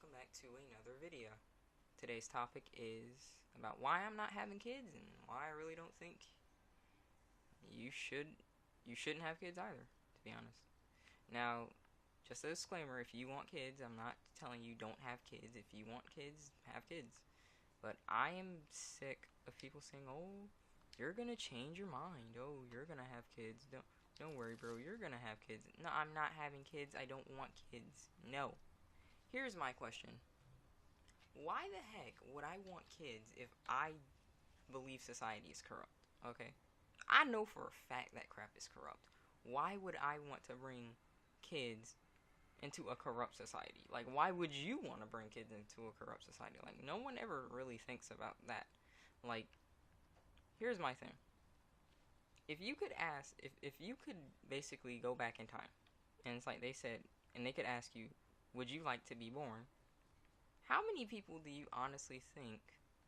welcome back to another video. Today's topic is about why I'm not having kids and why I really don't think you shouldn't have kids either, to be honest. Now, just a disclaimer, if you want kids, I'm not telling you don't have kids. If you want kids, have kids. But I am sick of people saying, "Oh, you're gonna change your mind. Oh, you're gonna have kids. Don't worry, bro. You're gonna have kids." No, I'm not having kids. I don't want kids. No. Here's my question. Why the heck would I want kids if I believe society is corrupt? Okay? I know for a fact that crap is corrupt. Why would I want to bring kids into a corrupt society? Like, why would you want to bring kids into a corrupt society? Like, no one ever really thinks about that. Like, here's my thing. If you could ask, if you could basically go back in time, and it's like they said, and they could ask you, would you like to be born? How many people do you honestly think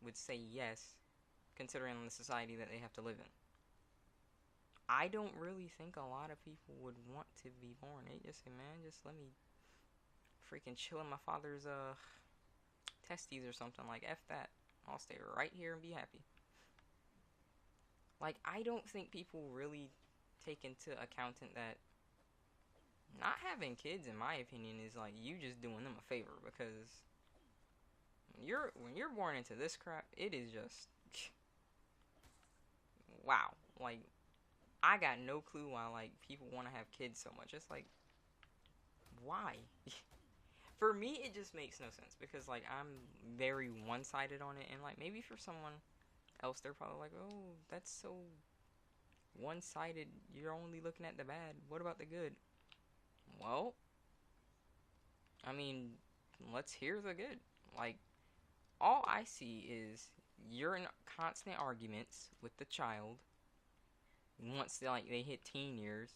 would say yes, considering the society that they have to live in? I don't really think a lot of people would want to be born. They just say, man, just let me freaking chill in my father's testes or something. Like, F that. I'll stay right here and be happy. Like, I don't think people really take into account that not having kids, in my opinion, is like you just doing them a favor, because when you're born into this crap, it is just wow. Like, I got no clue why like people want to have kids so much. It's like, why? For me, it just makes no sense, because like I'm very one-sided on it, and like maybe for someone else, they're probably like, oh, that's so one-sided. You're only looking at the bad. What about the good? Well, I mean, let's hear the good. Like, all I see is you're in constant arguments with the child. Once they hit teen years,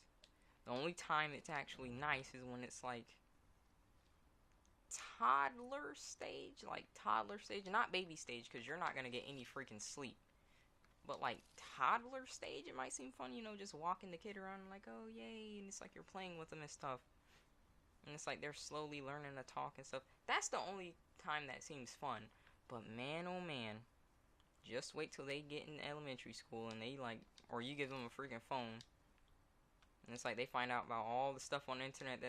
the only time it's actually nice is when it's like toddler stage, not baby stage, because you're not gonna get any freaking sleep. But like toddler stage, it might seem fun, just walking the kid around and like, oh yay, and it's like you're playing with them and stuff. And it's like they're slowly learning to talk and stuff. That's the only time that seems fun. But man, oh man, just wait till they get in elementary school and they like, or you give them a freaking phone, and it's like they find out about all the stuff on the internet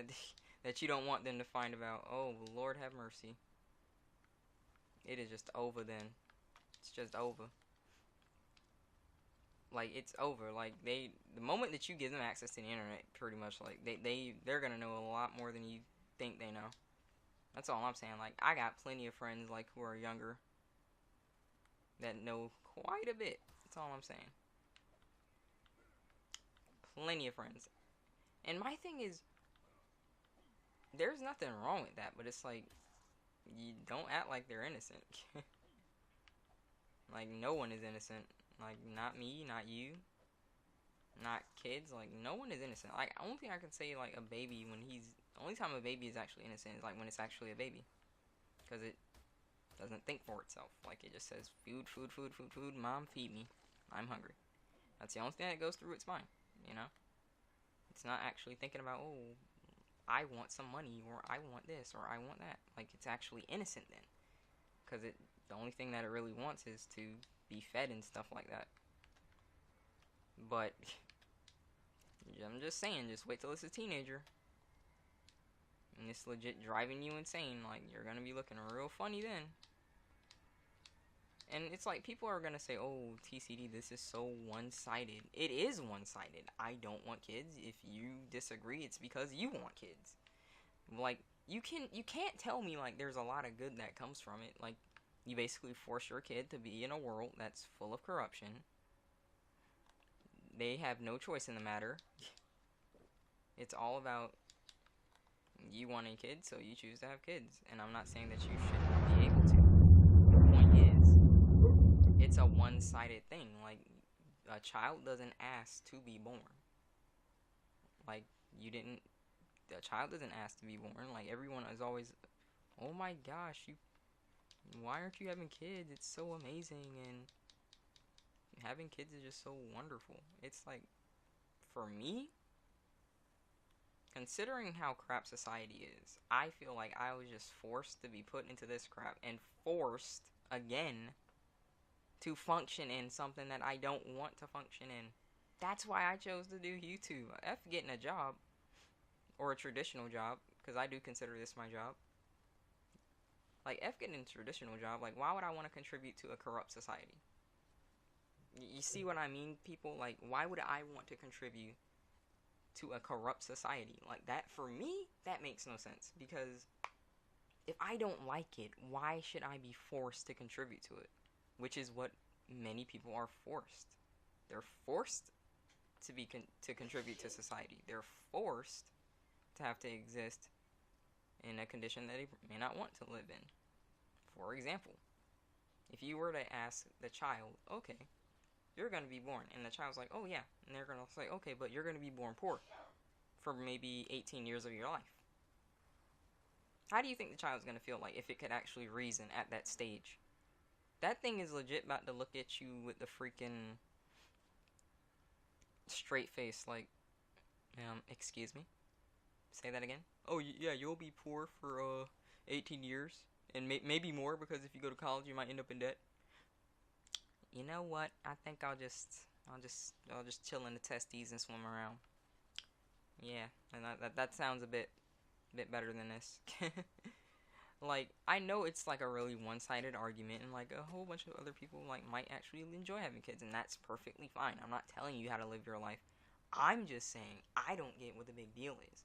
that you don't want them to find about. Oh, Lord have mercy. It is just over then. It's just over. Like, it's over. Like, the moment that you give them access to the internet, pretty much, like, they're gonna know a lot more than you think they know. That's all I'm saying. Like, I got plenty of friends, like, who are younger that know quite a bit. That's all I'm saying. Plenty of friends. And my thing is, there's nothing wrong with that, but it's like, you don't act like they're innocent. Like, no one is innocent. Like, not me, not you, not kids. Like, no one is innocent. Like, the only thing I can say, like, the only time a baby is actually innocent is, like, when it's actually a baby. Because it doesn't think for itself. Like, it just says, food, food, food, food, food, mom, feed me. I'm hungry. That's the only thing that goes through its mind, It's not actually thinking about, oh, I want some money, or I want this, or I want that. Like, it's actually innocent then. Because the only thing that it really wants is to be fed and stuff like that. But I'm just saying, just wait till it's a teenager and it's legit driving you insane. Like, you're gonna be looking real funny then. And it's like, people are gonna say, oh, TCD, this is so one-sided. It is one-sided. I don't want kids. If you disagree, it's because you want kids. Like, you can't tell me like there's a lot of good that comes from it. Like, you basically force your kid to be in a world that's full of corruption. They have no choice in the matter. It's all about you wanting kids, so you choose to have kids. And I'm not saying that you shouldn't be able to. The point is, it's a one-sided thing. Like, a child doesn't ask to be born. Like, a child doesn't ask to be born. Like, everyone is always, oh my gosh, why aren't you having kids? It's so amazing, and having kids is just so wonderful. It's like, for me, considering how crap society is, I feel like I was just forced to be put into this crap and forced again to function in something that I don't want to function in. That's why I chose to do YouTube. F getting a job, or a traditional job, because I do consider this my job. Like, F getting a traditional job, like, why would I want to contribute to a corrupt society? You see what I mean, people? Like, why would I want to contribute to a corrupt society? Like, that, for me, that makes no sense. Because if I don't like it, why should I be forced to contribute to it? Which is what many people are forced. They're forced to contribute to society. They're forced to have to exist in a condition that they may not want to live in. For example, if you were to ask the child, okay, you're going to be born, and the child's like, oh yeah, and they're going to say, okay, but you're going to be born poor for maybe 18 years of your life. How do you think the child's going to feel like if it could actually reason at that stage? That thing is legit about to look at you with the freaking straight face, like, excuse me? Say that again? Oh, yeah, you'll be poor for, 18 years, and maybe more, because if you go to college, you might end up in debt. You know what? I think I'll just chill in the testes and swim around. Yeah, and that sounds a bit better than this. Like, I know it's like a really one-sided argument, and like a whole bunch of other people like might actually enjoy having kids, and that's perfectly fine. I'm not telling you how to live your life. I'm just saying I don't get what the big deal is.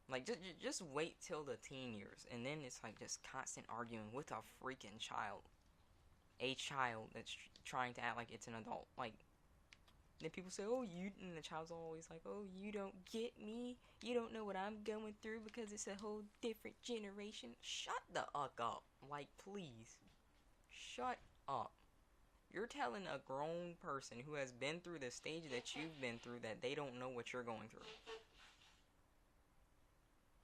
Like, just wait till the teen years, and then it's like just constant arguing with a freaking child. A child that's trying to act like it's an adult. Like, then people say, oh, and the child's always like, oh, you don't get me. You don't know what I'm going through because it's a whole different generation. Shut the fuck up. Like, please. Shut up. You're telling a grown person who has been through the stage that you've been through that they don't know what you're going through.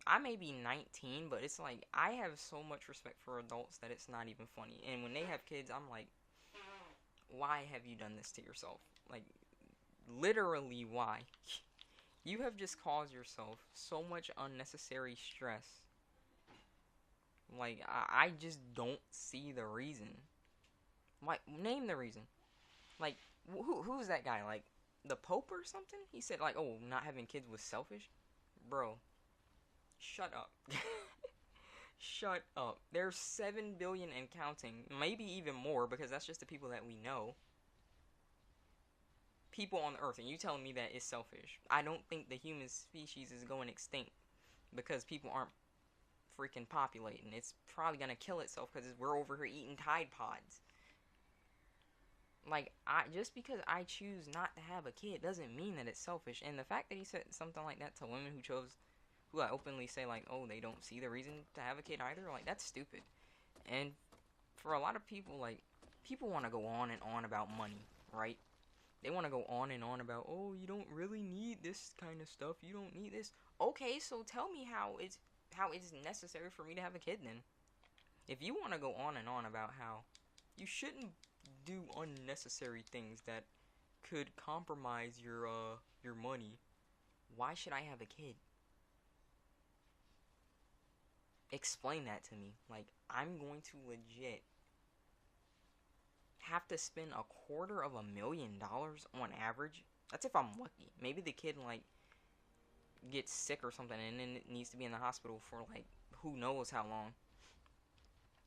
I may be 19, but it's like, I have so much respect for adults that it's not even funny. And when they have kids, I'm like, why have you done this to yourself? Like, literally, why? You have just caused yourself so much unnecessary stress. Like, I just don't see the reason. Like, name the reason. Like, who's that guy? Like, the Pope or something? He said, like, oh, not having kids was selfish? Bro. Shut up. Shut up. There's 7 billion and counting. Maybe even more, because that's just the people that we know. People on Earth, and you telling me that it's selfish. I don't think the human species is going extinct because people aren't freaking populating. It's probably gonna kill itself because we're over here eating Tide Pods. Like, just because I choose not to have a kid doesn't mean that it's selfish. And the fact that he said something like that to women who I openly say, like, oh, they don't see the reason to have a kid either, like, that's stupid. And for a lot of people, like, people want to go on and on about money, right? They want to go on and on about, oh, you don't really need this kind of stuff. You don't need this. Okay, so tell me how it's necessary for me to have a kid then. If you want to go on and on about how you shouldn't do unnecessary things that could compromise your money, why should I have a kid? Explain that to me. Like, I'm going to legit have to spend $250,000 on average. That's if I'm lucky. Maybe the kid, like, gets sick or something and then it needs to be in the hospital for, like, who knows how long.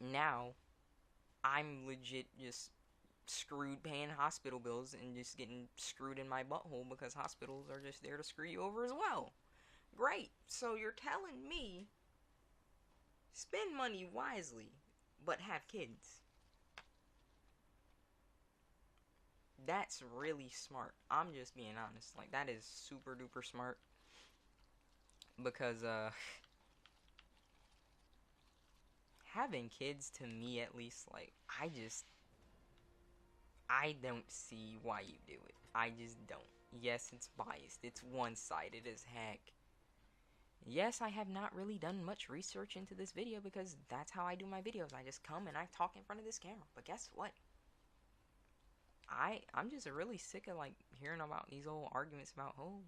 Now, I'm legit just screwed paying hospital bills and just getting screwed in my butthole because hospitals are just there to screw you over as well. Great. So you're telling me spend money wisely, but have kids. That's really smart. I'm just being honest. Like, that is super duper smart. Because, having kids, to me at least, like, I don't see why you do it. I just don't. Yes, it's biased. It's one-sided as heck. Yes, I have not really done much research into this video because that's how I do my videos. I just come and I talk in front of this camera. But guess what? I'm just really sick of, like, hearing about these old arguments about, oh,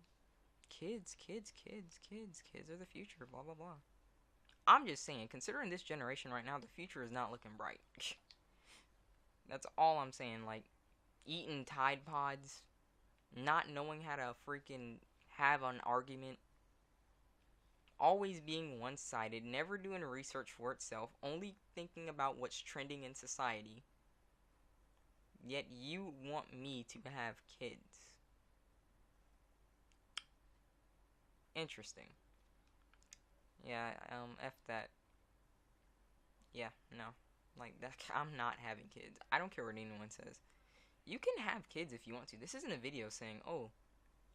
kids are the future, blah blah blah. I'm just saying, considering this generation right now, the future is not looking bright. That's all I'm saying. Like, eating Tide Pods, not knowing how to freaking have an argument, always being one-sided, never doing research for itself, only thinking about what's trending in society. Yet you want me to have kids. Interesting. Yeah, F that. Yeah, no. Like, that, I'm not having kids. I don't care what anyone says. You can have kids if you want to. This isn't a video saying, oh,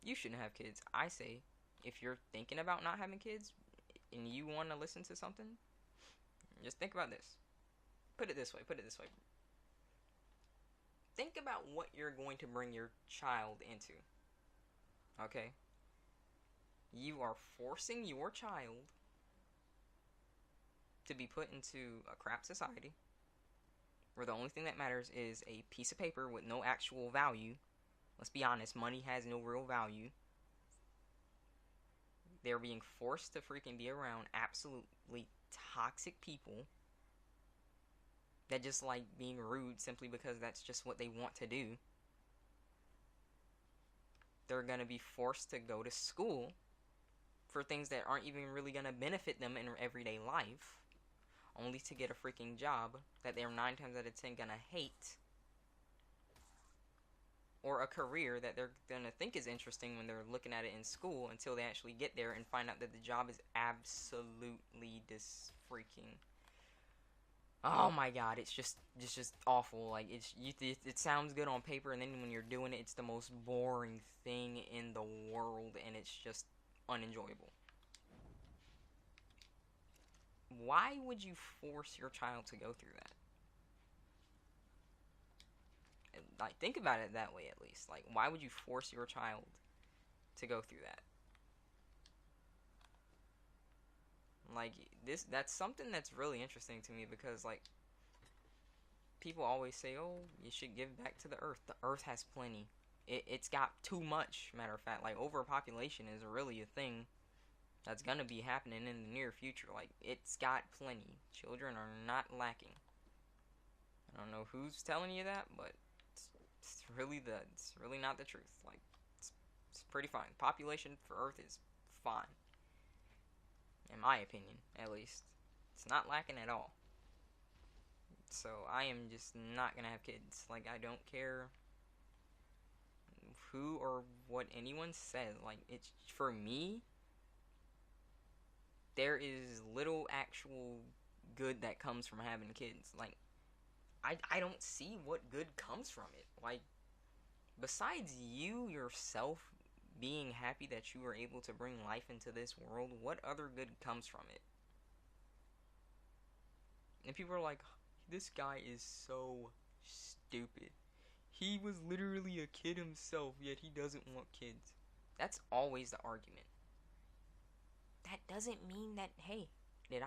you shouldn't have kids. I say, if you're thinking about not having kids and you want to listen to something, just think about this. Put it this way. Think about what you're going to bring your child into. Okay? You are forcing your child to be put into a crap society where the only thing that matters is a piece of paper with no actual value. Let's be honest, money has no real value. They're being forced to freaking be around absolutely toxic people that just like being rude simply because that's just what they want to do. They're gonna be forced to go to school for things that aren't even really gonna benefit them in everyday life, only to get a freaking job that they're 9 times out of 10 gonna hate, or a career that they're gonna think is interesting when they're looking at it in school until they actually get there and find out that the job is absolutely freaking, oh my god, it's just awful. Like, it sounds good on paper, and then when you're doing it, it's the most boring thing in the world, and it's just unenjoyable. Why would you force your child to go through that? Like, think about it that way, at least. Like, why would you force your child to go through that? Like, that's something that's really interesting to me, because, like, people always say, oh, you should give back to the earth. The earth has plenty. It's got too much, matter of fact. Like, overpopulation is really a thing that's gonna be happening in the near future. Like, it's got plenty. Children are not lacking. I don't know who's telling you that, but it's really not the truth. Like, it's pretty fine. Population for Earth is fine, in my opinion, at least. It's not lacking at all. So I am just not gonna have kids. Like, I don't care who or what anyone says. Like, it's, for me, there is little actual good that comes from having kids. Like, I don't see what good comes from it. Like, besides you yourself being happy that you were able to bring life into this world, what other good comes from it? And people are like, this guy is so stupid. He was literally a kid himself, yet he doesn't want kids. That's always the argument. That doesn't mean that, hey,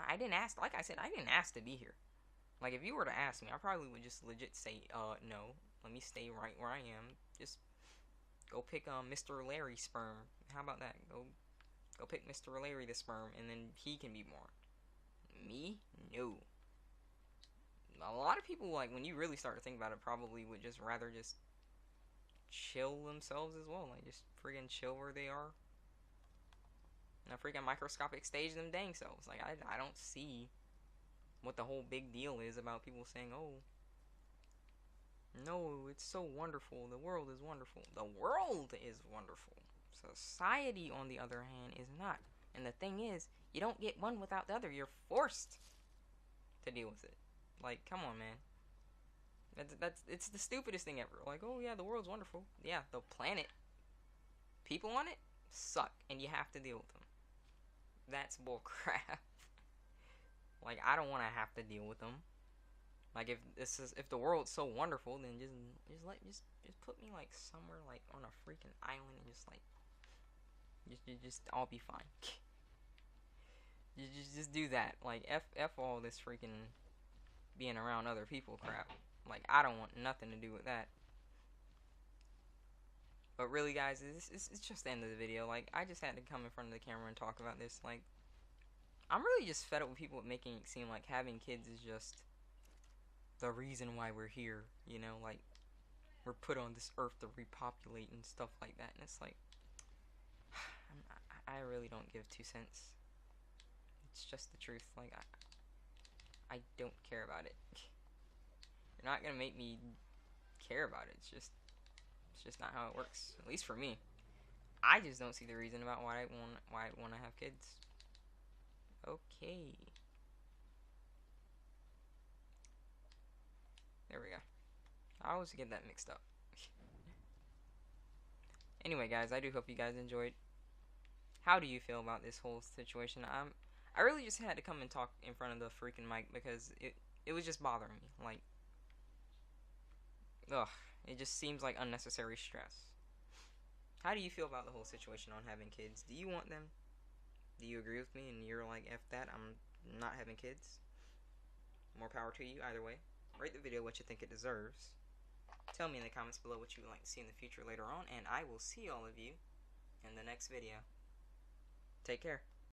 I didn't ask, like I said, I didn't ask to be here. Like, if you were to ask me, I probably would just legit say, no, let me stay right where I am. Just go pick Mr. Larry's sperm. How about that? Go pick Mr. Larry the sperm, and then he can be born. Me? No. A lot of people, like, when you really start to think about it, probably would just rather just chill themselves as well. Like, just friggin' chill where they are. And a freaking microscopic stage them dang selves. Like, I don't see what the whole big deal is about people saying, oh, no, it's so wonderful. The world is wonderful. The world is wonderful. Society, on the other hand, is not. And the thing is, you don't get one without the other. You're forced to deal with it. Like, come on, man. It's the stupidest thing ever. Like, oh yeah, the world's wonderful. Yeah, the planet, people on it, suck, and you have to deal with them. That's bullcrap. Like, I don't want to have to deal with them. Like, if the world's so wonderful, then just put me like somewhere like on a freaking island and just I'll be fine. just do that. Like, f all this freaking being around other people crap. Like, I don't want nothing to do with that. But really, guys, it's just the end of the video. Like, I just had to come in front of the camera and talk about this. Like, I'm really just fed up with people making it seem like having kids is just the reason why we're here, you know? Like, we're put on this earth to repopulate and stuff like that. And it's like, I really don't give 2 cents. It's just the truth. Like, I don't care about it. You're not gonna make me care about it. It's just not how it works. At least for me. I just don't see the reason about why I want to have kids. Okay. There we go. I always get that mixed up. Anyway, guys, I do hope you guys enjoyed. How do you feel about this whole situation? I really just had to come and talk in front of the freaking mic because it was just bothering me. Like, ugh, it just seems like unnecessary stress. How do you feel about the whole situation on having kids? Do you want them? Do you agree with me and you're like, F that, I'm not having kids? More power to you, either way. Rate the video what you think it deserves. Tell me in the comments below what you would like to see in the future later on, and I will see all of you in the next video. Take care.